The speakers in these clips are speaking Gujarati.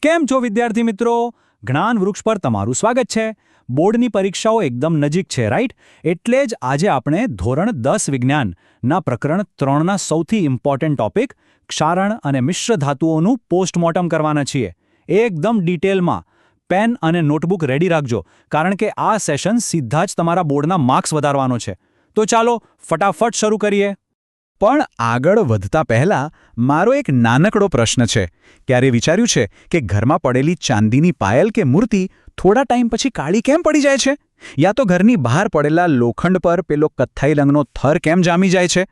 કેમ છો વિદ્યાર્થી મિત્રો? જ્ઞાન વૃક્ષ પર તમારું સ્વાગત છે. બોર્ડની પરીક્ષાઓ એકદમ નજીક છે, રાઈટ? એટલે જ આજે આપણે ધોરણ 10 વિજ્ઞાનના પ્રકરણ 3ના સૌથી ઇમ્પોર્ટન્ટ ટોપિક ક્ષારણ અને મિશ્ર ધાતુઓનું પોસ્ટમોર્ટમ કરવાના છીએ. એકદમ ડિટેલમાં. પેન અને નોટબુક રેડી રાખજો, કારણ કે આ સેશન સીધા જ તમારા બોર્ડના માર્ક્સ વધારવાનો છે. તો ચાલો ફટાફટ શરૂ કરીએ. પણ આગળ વધતા પહેલા મારો એક નાનકડો પ્રશ્ન છે. ક્યારે વિચાર્યું છે કે ઘરમાં પડેલી ચાંદીની પાયલ કે મૂર્તિ થોડા ટાઈમ પછી કાળી કેમ પડી જાય છે? યા તો ઘરની બહાર પડેલા લોખંડ પર પેલો કથ્થાઈ રંગનો થર કેમ જામી જાય છે?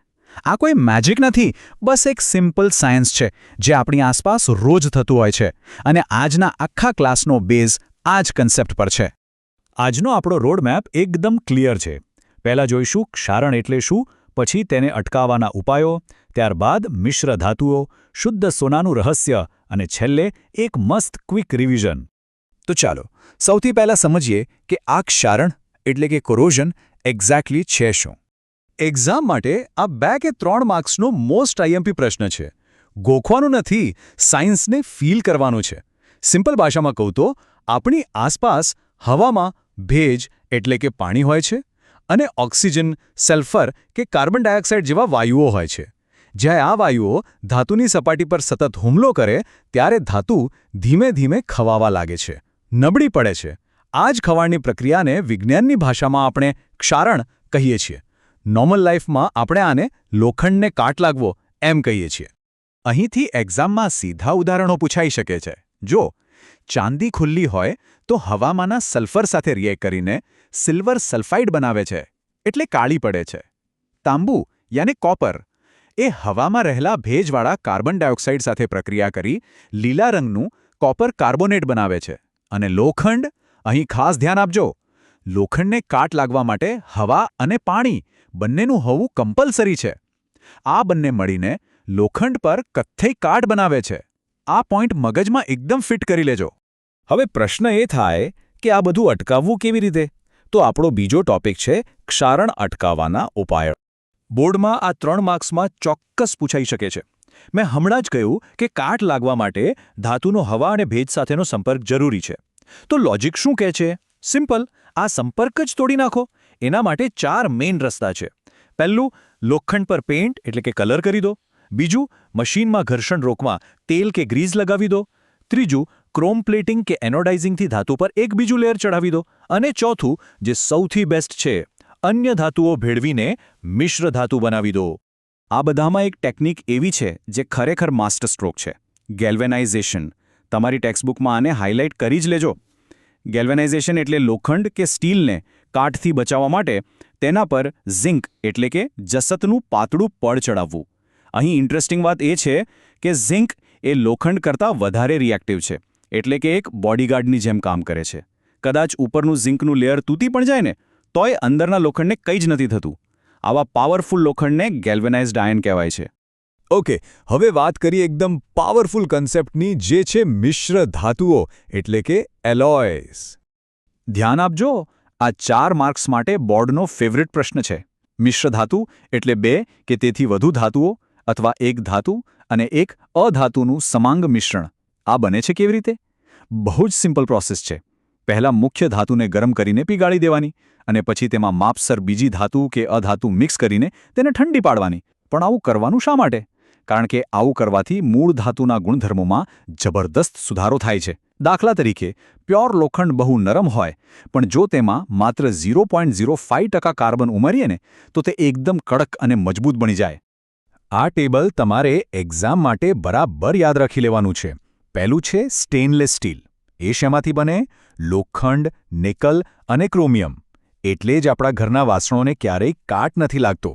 આ કોઈ મેજિક નથી, બસ એક સિમ્પલ સાયન્સ છે જે આપણી આસપાસ રોજ થતું હોય છે. અને આજના આખા ક્લાસનો બેઝ આ જ કન્સેપ્ટ પર છે. આજનો આપણો રોડમેપ એકદમ ક્લિયર છે. પહેલા જોઈશું ક્ષારણ એટલે શું, પછી તેને અટકાવવાના ઉપાયો, ત્યારબાદ મિશ્ર ધાતુઓ, શુદ્ધ સોનાનું રહસ્ય અને છેલ્લે એક મસ્ત ક્વિક રિવિઝન. તો ચાલો સૌથી પહેલા સમજીએ કે આ ક્ષારણ એટલે કે કોરોઝન એક્ઝેક્ટલી છે શું. એક્ઝામ માટે આ 2 કે 3 માર્ક્સનો મોસ્ટ આઈએમપી પ્રશ્ન છે. ગોખવાનું નથી, સાયન્સને ફીલ કરવાનું છે. સિમ્પલ ભાષામાં કહું તો આપણી આસપાસ હવામાં ભેજ એટલે કે પાણી હોય છે અને ઓક્સિજન, સલ્ફર કે કાર્બન ડાયોક્સાઇડ જેવા વાયુઓ હોય છે. જ્યારે આ વાયુઓ ધાતુની સપાટી પર સતત હુમલો કરે ત્યારે ધાતુ ધીમે ધીમે ખવાવા લાગે છે, નબળી પડે છે. આ જ ખવાણની પ્રક્રિયાને વિજ્ઞાનની ભાષામાં આપણે ક્ષારણ કહીએ છીએ. નોર્મલ લાઈફમાં આપણે આને લોખંડને કાટ લાગવો એમ કહીએ છીએ. અહીંથી એક્ઝામમાં સીધા ઉદાહરણો પૂછાઈ શકે છે. જો ચાંદી ખુલ્લી હોય તો હવામાંના સલ્ફર સાથે રિએક્ટ કરીને સિલ્વર સલ્ફાઇડ બનાવે છે, એટલે કાળી પડે છે. તાંબુ યાને કોપર એ હવામાં રહેલા ભેજવાળા કાર્બન ડાયોક્સાઇડ સાથે પ્રક્રિયા કરી લીલા રંગનું કોપર કાર્બોનેટ બનાવે છે. અને લોખંડ, અહીં ખાસ ધ્યાન આપજો, લોખંડને કાટ લાગવા માટે હવા અને પાણી બંનેનું હોવું કમ્પલસરી છે. આ બંને મળીને લોખંડ પર કથ્થઈ કાટ બનાવે છે. આ પોઈન્ટ મગજમાં એકદમ ફિટ કરી લેજો. હવે પ્રશ્ન એ થાય કે આ બધું અટકાવવું કેવી રીતે? તો આપણો બીજો ટોપિક છે ક્ષારણ અટકાવવાના ઉપાયો. બોર્ડમાં આ 3 માર્ક્સમાં ચોક્કસ પૂછાઈ શકે છે. મેં હમણાં જ કહ્યું કે કાટ લાગવા માટે ધાતુનો હવા અને ભેજ સાથેનો સંપર્ક જરૂરી છે. તો લોજિક શું કહે છે? સિમ્પલ, આ સંપર્ક જ તોડી નાખો. એના માટે 4 મેઇન રસ્તા છે. પહેલું, લોખંડ પર પેઇન્ટ એટલે કે કલર કરી દો. બીજું, મશીનમાં ઘર્ષણ રોકવા તેલ કે ગ્રીઝ લગાવી દો. ત્રીજું, ક્રોમ પ્લેટિંગ કે એનોડાઇઝિંગથી ધાતુ પર એક બીજું લેયર ચડાવી દો. અને ચોથું, જે સૌથી બેસ્ટ છે, અન્ય ધાતુઓ ભેળવીને મિશ્ર ધાતુ બનાવી દો. આ બધામાં એક ટેકનિક એવી છે જે ખરેખર માસ્ટર સ્ટ્રોક છે, ગેલ્વેનાઇઝેશન. તમારી ટેક્સ્ટબુકમાં આને હાઇલાઇટ કરી જ લેજો. ગેલ્વેનાઇઝેશન એટલે લોખંડ કે સ્ટીલને કાટથી બચાવવા માટે તેના પર ઝિંક એટલે કે જસતનું પાતળું પડ ચડાવવું. અહીં ઇન્ટરેસ્ટિંગ વાત એ છે કે ઝિંક એ લોખંડ કરતાં વધારે રિએક્ટિવ છે, એટલે કે એક બોડીગાર્ડની જેમ કામ કરે છે. કદાચ ઉપરનું ઝિંકનું લેયર તૂટી પણ જાય ને તોય અંદરના લોખંડને કંઈ જ નથી થતું. આવા પાવરફુલ લોખંડને ગેલ્વેનાઇઝ્ડ આયન કહેવાય છે. ઓકે, હવે વાત કરીએ એકદમ પાવરફુલ કન્સેપ્ટની, જે છે મિશ્ર ધાતુઓ એટલે કે એલોયસ. ધ્યાન આપજો, આ 4 માર્ક્સ માટે બોર્ડનો ફેવરિટ પ્રશ્ન છે. મિશ્ર ધાતુ એટલે 2 કે તેથી વધુ ધાતુઓ અથવા એક ધાતુ અને એક અધાતુનું સમાંગ મિશ્રણ. આ બને છે કેવી રીતે? બહુ જ સિમ્પલ પ્રોસેસ છે. પહેલા મુખ્ય ધાતુને ગરમ કરીને પીગાળી દેવાની અને પછી તેમાં માપસર બીજી ધાતુ કે અધાતુ મિક્સ કરીને તેને ઠંડી પાડવાની. પણ આવું કરવાનું શા માટે? કારણ કે આવું કરવાથી મૂળ ધાતુના ગુણધર્મોમાં જબરદસ્ત સુધારો થાય છે. દાખલા તરીકે, પ્યોર લોખંડ બહુ નરમ હોય, પણ જો તેમાં માત્ર 0.05% કાર્બન ઉમેરીએ ને તો તે એકદમ કડક અને મજબૂત બની જાય. આ ટેબલ તમારે એક્ઝામ માટે બરાબર યાદ રાખી લેવાનું છે. પહેલું છે સ્ટેનલેસ સ્ટીલ. એ શેમાંથી બને? લોખંડ, નિકલ અને ક્રોમિયમ. એટલે જ આપણા ઘરના વાસણોને ક્યારેય કાટ નથી લાગતો.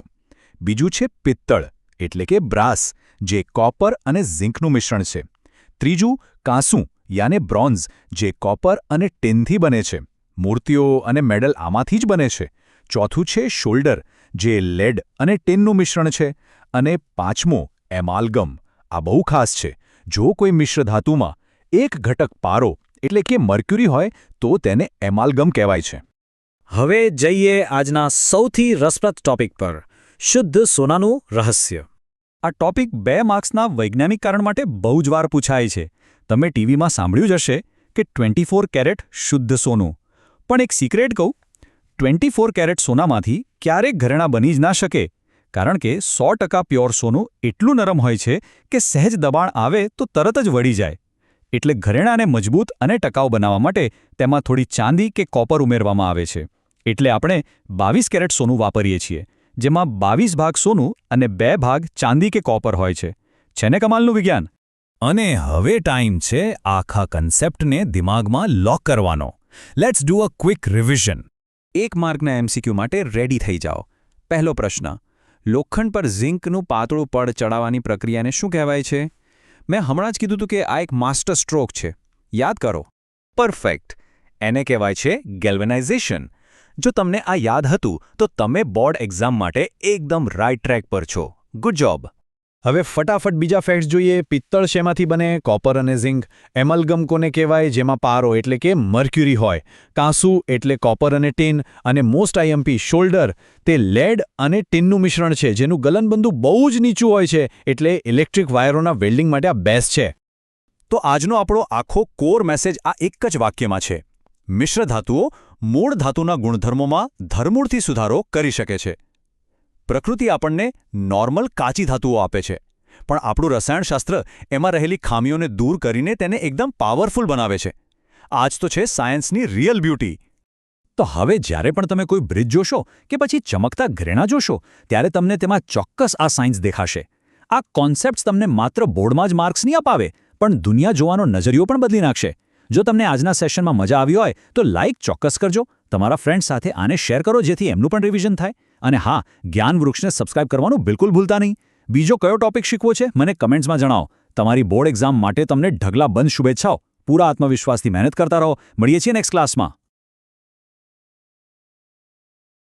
બીજું છે પિત્તળ એટલે કે બ્રાસ, જે કોપર અને ઝિંકનું મિશ્રણ છે. ત્રીજું કાંસુ યાને બ્રોન્ઝ, જે કોપર અને ટીનથી બને છે. મૂર્તિઓ અને મેડલ આમાંથી જ બને છે. ચોથું છે શોલ્ડર, જે લેડ અને ટીનનું મિશ્રણ છે. અને પાંચમું એમાલ્ગમ. આ બહુ ખાસ છે. જો કોઈ મિશ્ર ધાતુમાં એક ઘટક પારો એટલે કે મર્ક્યુરી હોય તો તેને એમાલ્ગમ કહેવાય છે. હવે જઈએ આજના સૌથી રસપ્રદ ટોપિક પર, શુદ્ધ સોનાનું રહસ્ય. આ ટોપિક 2 માર્ક્સના વૈજ્ઞાનિક કારણ માટે બહુ જ વાર પૂછાય છે. તમે ટીવીમાં સાંભળ્યું જ હશે કે 24 કેરેટ શુદ્ધ સોનું, પણ એક સિક્રેટ કહું, 24 કેરેટ સોનામાંથી ક્યારેક ઘરેણાં બની જ ના શકે, કારણ કે 100% પ્યોર સોનું એટલું નરમ હોય છે કે સહેજ દબાણ આવે તો તરત જ વળી જાય. એટલે ઘરેણાંને મજબૂત અને ટકાઉ બનાવવા માટે તેમાં થોડી ચાંદી કે કોપર ઉમેરવામાં આવે છે. એટલે આપણે 22 કેરેટ સોનું વાપરીએ છીએ, જેમાં 22 ભાગ સોનું અને 2 ભાગ ચાંદી કે કોપર હોય છે. છે ને કમાલનું વિજ્ઞાન? અને હવે ટાઈમ છે આખા કન્સેપ્ટને દિમાગમાં લોક કરવાનો. Let's do a quick revision. 1 માર્કના એમસીક્યુ માટે રેડી થઈ જાઓ. પહેલો પ્રશ્ન: લોખંડ પર ઝિંકનું પાતળું પડ ચડાવવાની પ્રક્રિયાને શું કહેવાય છે? મેં હમણાં જ કીધું હતું કે આ એક માસ્ટર સ્ટ્રોક છે. યાદ કરો. પરફેક્ટ. એને કહેવાય છે ગેલ્વેનાઇઝેશન. જો તમને આ યાદ હતું તો તમે બોર્ડ એક્ઝામ માટે એકદમ રાઇટ ટ્રેક પર છો. Good job. હવે ફટાફટ બીજા ફેક્ટ્સ જોઈએ. પિત્તળ શેમાંથી બને? કોપર અને ઝિંક. એમલગમ કોને કહેવાય? જેમાં પારો એટલે કે મર્ક્યુરી હોય. કાંસુ એટલે કોપર અને ટીન. અને મોસ્ટ આઈએમપી શોલ્ડર, તે લેડ અને ટીનનું મિશ્રણ છે, જેનું ગલનબંધુ બહુ જ નીચું હોય છે, એટલે ઇલેક્ટ્રિક વાયરોના વેલ્ડિંગ માટે આ બેસ્ટ છે. તો આજનો આપણો આખો કોર મેસેજ આ એક જ વાક્યમાં છે: મિશ્ર ધાતુઓ મૂળ ધાતુના ગુણધર્મોમાં ધરમૂળથી સુધારો કરી શકે છે. પ્રકૃતિ આપણને નોર્મલ કાચી ધાતુઓ આપે છે, પણ આપણું રસાયણશાસ્ત્ર એમાં રહેલી ખામીઓને દૂર કરીને તેને એકદમ પાવરફુલ બનાવે છે. આ જ તો છે સાયન્સની રિયલ બ્યુટી. તો હવે જ્યારે પણ તમે કોઈ બ્રિજ જોશો કે પછી ચમકતા ઘરેણાં જોશો, ત્યારે તમને તેમાં ચોક્કસ આ સાયન્સ દેખાશે. આ કોન્સેપ્ટ્સ તમને માત્ર બોર્ડમાં જ માર્ક્સ નહીં અપાવે, પણ દુનિયા જોવાનો નજરિયો પણ બદલી નાખશે. જો તમને આજના સેશનમાં મજા આવી હોય તો લાઇક ચોક્કસ કરજો, તમારા ફ્રેન્ડ સાથે આને શેર કરો, જેથી એમનું પણ રિવિઝન થાય. અને હા, જ્ઞાન વૃક્ષને સબસ્ક્રાઇબ કરવાનું બિલકુલ ભૂલતા નહીં. બીજો કયો ટોપિક શીખવો છે મને કમેન્ટ્સમાં જણાવો. તમારી બોર્ડ એક્ઝામ માટે તમને ઢગલા બંધ શુભેચ્છાઓ. પૂરા આત્મવિશ્વાસથી મહેનત કરતા રહો. મળીએ છીએ નેક્સ્ટ ક્લાસમાં.